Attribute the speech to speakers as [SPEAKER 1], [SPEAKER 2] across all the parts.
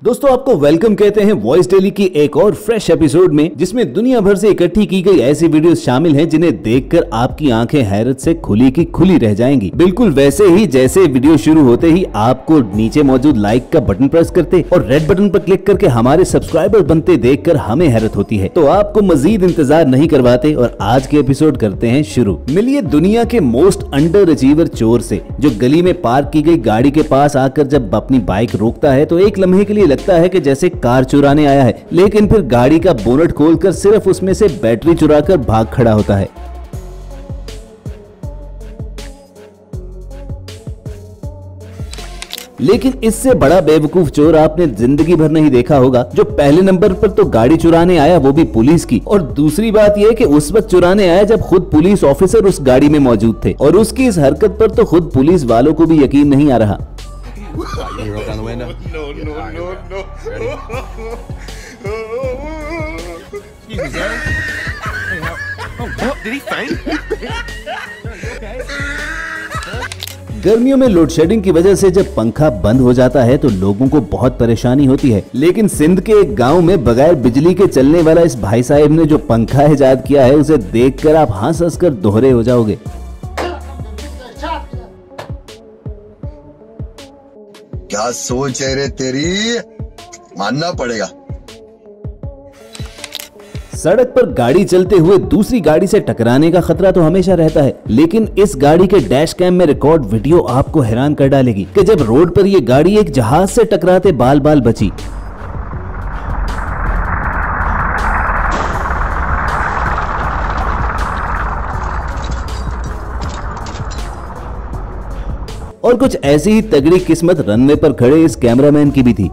[SPEAKER 1] दोस्तों आपको वेलकम कहते हैं वॉइस डेली की एक और फ्रेश एपिसोड में, जिसमें दुनिया भर से इकट्ठी की गई ऐसी वीडियोस शामिल हैं जिन्हें देखकर आपकी आंखें हैरत से खुली की खुली रह जाएंगी। बिल्कुल वैसे ही जैसे वीडियो शुरू होते ही आपको नीचे मौजूद लाइक का बटन प्रेस करते और रेड बटन पर क्लिक करके हमारे सब्सक्राइबर बनते देखकर हमें हैरत होती है। तो आपको मजीद इंतजार नहीं करवाते और आज के एपिसोड करते हैं शुरू। मिलिए दुनिया के मोस्ट अंडर अचीवर चोर से, जो गली में पार्क की गई गाड़ी के पास आकर जब अपनी बाइक रोकता है तो एक लम्हे के लिए लगता है कि जैसे कार चुराने आया है, लेकिन फिर गाड़ी का बोनट खोलकर सिर्फ उसमें से बैटरी चुराकर भाग खड़ा होता है। लेकिन इससे बड़ा बेवकूफ चोर आपने जिंदगी भर नहीं देखा होगा, जो पहले नंबर पर तो गाड़ी चुराने आया, वो भी पुलिस की, और दूसरी बात यह कि उस वक्त चुराने आया जब खुद पुलिस ऑफिसर उस गाड़ी में मौजूद थे, और उसकी इस हरकत पर तो खुद पुलिस वालों को भी यकीन नहीं आ रहा।
[SPEAKER 2] You roll down the window?
[SPEAKER 3] No.
[SPEAKER 2] Ready? Excuse me, sir. Hey, oh, did he faint? Okay.
[SPEAKER 1] गर्मियों में लोड शेडिंग की वजह से जब पंखा बंद हो जाता है तो लोगों को बहुत परेशानी होती है, लेकिन सिंध के एक गांव में बगैर बिजली के चलने वाला इस भाई साहब ने जो पंखा इजाद किया है, उसे देखकर आप हंस कर दोहरे हो जाओगे।
[SPEAKER 4] क्या सोच है रे तेरी, मानना पड़ेगा।
[SPEAKER 1] सड़क पर गाड़ी चलते हुए दूसरी गाड़ी से टकराने का खतरा तो हमेशा रहता है, लेकिन इस गाड़ी के डैश कैम में रिकॉर्ड वीडियो आपको हैरान कर डालेगी कि जब रोड पर ये गाड़ी एक जहाज से टकराते बाल बाल बची। और कुछ ऐसी ही तगड़ी किस्मत रनवे पर खड़े इस कैमरामैन की भी थी।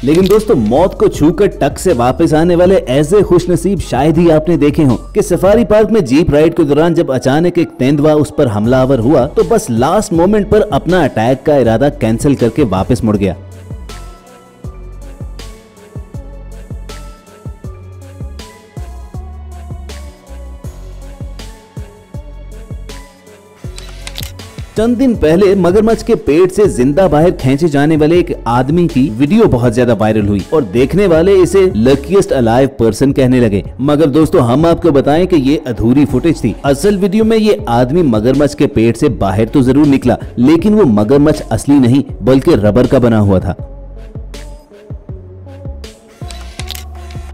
[SPEAKER 1] लेकिन दोस्तों, मौत को छूकर टक से वापस आने वाले ऐसे खुशनसीब शायद ही आपने देखे हों कि सफारी पार्क में जीप राइड के दौरान जब अचानक एक तेंदुआ उस पर हमलावर हुआ तो बस लास्ट मोमेंट पर अपना अटैक का इरादा कैंसिल करके वापस मुड़ गया। चंद दिन पहले मगरमच्छ के पेट से जिंदा बाहर खींचे जाने वाले एक आदमी की वीडियो बहुत ज्यादा वायरल हुई और देखने वाले इसे लकीएस्ट अलाइव पर्सन कहने लगे। मगर दोस्तों, हम आपको बताएं कि ये अधूरी फुटेज थी। असल वीडियो में ये आदमी मगरमच्छ के पेट से बाहर तो जरूर निकला, लेकिन वो मगरमच्छ असली नहीं बल्कि रबर का बना हुआ था।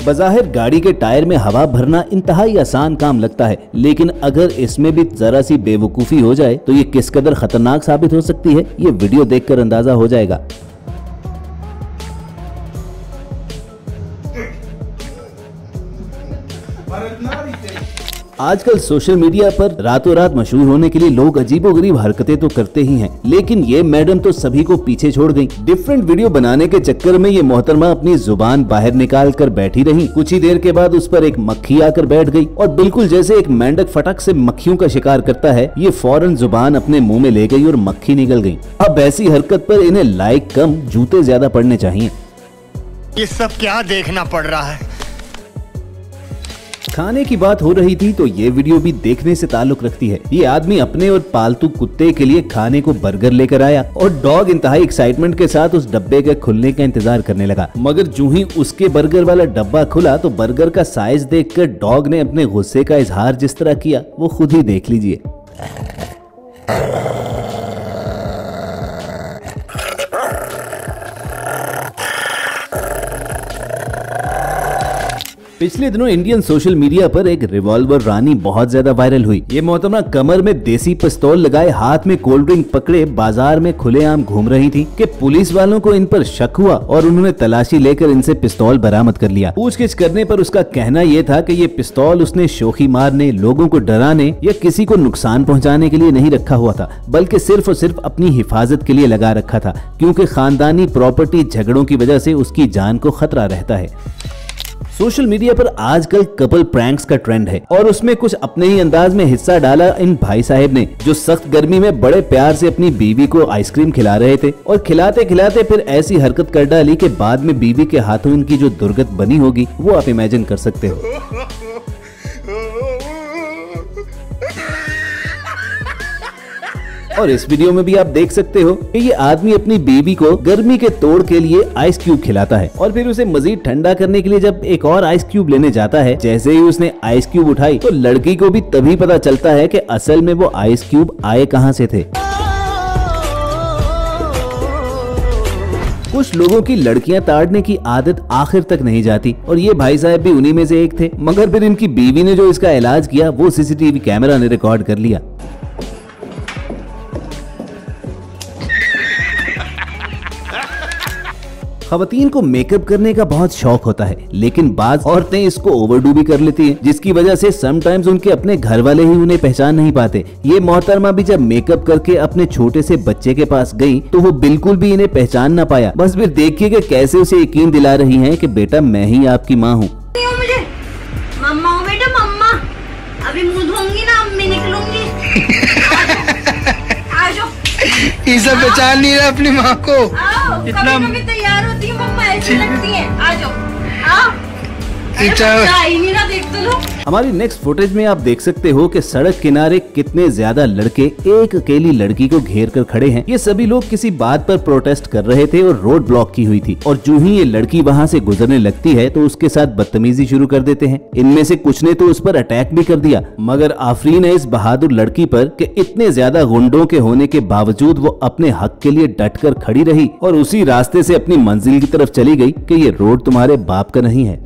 [SPEAKER 1] बज़ाहिर गाड़ी के टायर में हवा भरना इंतहाई आसान काम लगता है, लेकिन अगर इसमें भी जरा सी बेवकूफ़ी हो जाए तो ये किस कदर खतरनाक साबित हो सकती है, ये वीडियो देखकर अंदाजा हो जाएगा। आजकल सोशल मीडिया पर रातों रात मशहूर होने के लिए लोग अजीबोगरीब हरकतें तो करते ही हैं, लेकिन ये मैडम तो सभी को पीछे छोड़ गई। डिफरेंट वीडियो बनाने के चक्कर में ये मोहतरमा अपनी जुबान बाहर निकाल कर बैठी रही। कुछ ही देर के बाद उस पर एक मक्खी आकर बैठ गई और बिल्कुल जैसे एक मेंढक फटक से मक्खियों का शिकार करता है, ये फौरन जुबान अपने मुंह में ले गई और मक्खी निकल गई। अब ऐसी हरकत पर इन्हें लाइक कम जूते ज्यादा पड़ने चाहिए।
[SPEAKER 3] ये सब क्या देखना पड़ रहा है।
[SPEAKER 1] खाने की बात हो रही थी तो ये वीडियो भी देखने से ताल्लुक रखती है। ये आदमी अपने और पालतू कुत्ते के लिए खाने को बर्गर लेकर आया और डॉग इंतहाई एक्साइटमेंट के साथ उस डब्बे के खुलने का इंतजार करने लगा। मगर जो ही उसके बर्गर वाला डब्बा खुला तो बर्गर का साइज देखकर डॉग ने अपने गुस्से का इजहार जिस तरह किया वो खुद ही देख लीजिए। पिछले दिनों इंडियन सोशल मीडिया पर एक रिवॉल्वर रानी बहुत ज्यादा वायरल हुई। ये मोहतरमा कमर में देसी पिस्तौल लगाए, हाथ में कोल्ड ड्रिंक पकड़े बाजार में खुलेआम घूम रही थी कि पुलिस वालों को इन पर शक हुआ और उन्होंने तलाशी लेकर इनसे पिस्तौल बरामद कर लिया। पूछगिछ करने पर उसका कहना यह था कि ये पिस्तौल उसने शोखी मारने, लोगों को डराने या किसी को नुकसान पहुंचाने के लिए नहीं रखा हुआ था, बल्कि सिर्फ और सिर्फ अपनी हिफाजत के लिए लगा रखा था, क्योंकि खानदानी प्रॉपर्टी झगड़ों की वजह से उसकी जान को खतरा रहता है। सोशल मीडिया पर आजकल कपल प्रैंक्स का ट्रेंड है और उसमें कुछ अपने ही अंदाज में हिस्सा डाला इन भाई साहब ने, जो सख्त गर्मी में बड़े प्यार से अपनी बीवी को आइसक्रीम खिला रहे थे और खिलाते खिलाते फिर ऐसी हरकत कर डाली कि बाद में बीवी के हाथों इनकी जो दुर्गत बनी होगी वो आप इमेजिन कर सकते हो। और इस वीडियो में भी आप देख सकते हो कि ये आदमी अपनी बीवी को गर्मी के तोड़ के लिए आइस क्यूब खिलाता है और फिर उसे मजीद ठंडा करने के लिए जब एक और आइस क्यूब लेने जाता है, जैसे ही उसने आइस क्यूब उठाई तो लड़की को भी तभी पता चलता है कि असल में वो आइस क्यूब आए कहां से थे। कुछ लोगों की लड़कियां ताड़ने की आदत आखिर तक नहीं जाती और ये भाई साहब भी उन्हीं में से एक थे, मगर फिर इनकी बीवी ने जो इसका इलाज किया वो सीसीटीवी कैमरा ने रिकॉर्ड कर लिया। खवातीन को मेकअप करने का बहुत शौक होता है, लेकिन बाज औरतें इसको ओवरडू भी कर लेती हैं, जिसकी वजह से समटाइम्स उनके अपने घर वाले ही उन्हें पहचान नहीं पाते। ये मोहतरमा भी जब मेकअप करके अपने छोटे से बच्चे के पास गई तो वो बिल्कुल भी इन्हें पहचान ना पाया। बस फिर देखिए कि कैसे उसे यकीन दिला रही हैं कि बेटा मैं ही आपकी माँ हूँ।
[SPEAKER 5] मम्मा हो बेटा मम्मा, अभी मुँह धोऊंगी ना, अम्मी निकलूंगी। आ जाओ।
[SPEAKER 3] ये सब पहचान नहीं रहा अपनी माँ को।
[SPEAKER 5] इतना कभी तैयार होती है मम्मा, ऐसी लगती है। आ जाओ, आओ। ही नहीं रहा, देख तो लो।
[SPEAKER 1] हमारी नेक्स्ट फुटेज में आप देख सकते हो कि सड़क किनारे कितने ज्यादा लड़के एक अकेली लड़की को घेर कर खड़े हैं। ये सभी लोग किसी बात पर प्रोटेस्ट कर रहे थे और रोड ब्लॉक की हुई थी और जो ही ये लड़की वहाँ से गुजरने लगती है तो उसके साथ बदतमीजी शुरू कर देते हैं। इनमें से कुछ ने तो उस पर अटैक भी कर दिया, मगर आफरीन है इस बहादुर लड़की पर कि इतने ज्यादा गुंडों के होने के बावजूद वो अपने हक के लिए डट कर खड़ी रही और उसी रास्ते से अपनी मंजिल की तरफ चली गई कि ये रोड तुम्हारे बाप का नहीं है।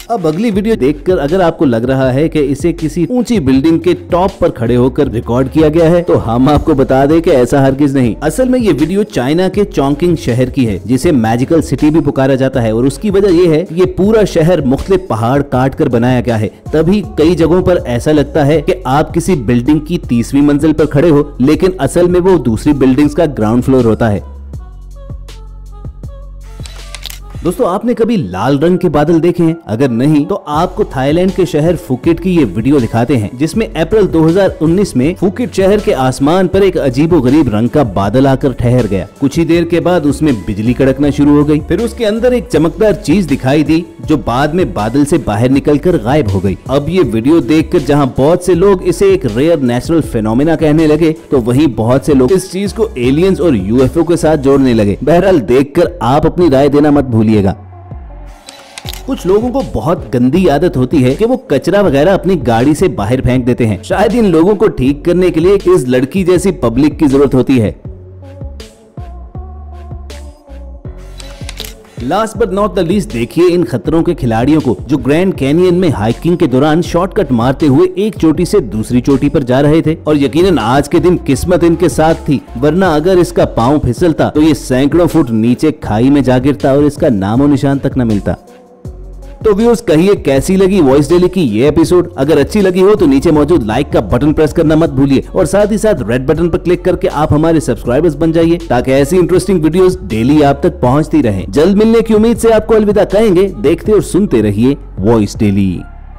[SPEAKER 1] अब अगली वीडियो देखकर अगर आपको लग रहा है कि इसे किसी ऊंची बिल्डिंग के टॉप पर खड़े होकर रिकॉर्ड किया गया है तो हम आपको बता दें कि ऐसा हरगिज नहीं। असल में ये वीडियो चाइना के चोंकिंग शहर की है, जिसे मैजिकल सिटी भी पुकारा जाता है और उसकी वजह यह है ये पूरा शहर मुख्तलिफ पहाड़ काट कर बनाया गया है, तभी कई जगहों पर ऐसा लगता है कि आप किसी बिल्डिंग की 30वीं मंजिल पर खड़े हो, लेकिन असल में वो दूसरी बिल्डिंग्स का ग्राउंड फ्लोर होता है। दोस्तों आपने कभी लाल रंग के बादल देखे हैं? अगर नहीं तो आपको थाईलैंड के शहर फुकेट की ये वीडियो दिखाते हैं, जिसमें अप्रैल 2019 में फुकेट शहर के आसमान पर एक अजीबोगरीब रंग का बादल आकर ठहर गया। कुछ ही देर के बाद उसमें बिजली कड़कना शुरू हो गई, फिर उसके अंदर एक चमकदार चीज दिखाई दी जो बाद में बादल से बाहर निकलकर गायब हो गई। अब ये वीडियो देखकर जहां बहुत से लोग इसे एक रेयर नेचुरल फिनोमेना कहने लगे तो वहीं बहुत से लोग इस चीज को एलियंस और यूएफओ के साथ जोड़ने लगे। बहरहाल देखकर आप अपनी राय देना मत भूलिएगा। कुछ लोगों को बहुत गंदी आदत होती है कि वो कचरा वगैरह अपनी गाड़ी से बाहर फेंक देते हैं। शायद इन लोगों को ठीक करने के लिए इस लड़की जैसी पब्लिक की जरूरत होती है। Last but not the least देखिए इन खतरों के खिलाड़ियों को जो ग्रैंड कैनियन में हाइकिंग के दौरान शॉर्टकट मारते हुए एक चोटी से दूसरी चोटी पर जा रहे थे और यकीनन आज के दिन किस्मत इनके साथ थी, वरना अगर इसका पांव फिसलता तो ये सैकड़ों फुट नीचे खाई में जा गिरता और इसका नामो निशान तक न मिलता। तो व्यूअर्स कहिए कैसी लगी वॉइस डेली की ये एपिसोड? अगर अच्छी लगी हो तो नीचे मौजूद लाइक का बटन प्रेस करना मत भूलिए और साथ ही साथ रेड बटन पर क्लिक करके आप हमारे सब्सक्राइबर्स बन जाइए ताकि ऐसी इंटरेस्टिंग वीडियोस डेली आप तक पहुंचती रहें। जल्द मिलने की उम्मीद से आपको अलविदा कहेंगे। देखते और सुनते रहिए वॉइस डेली।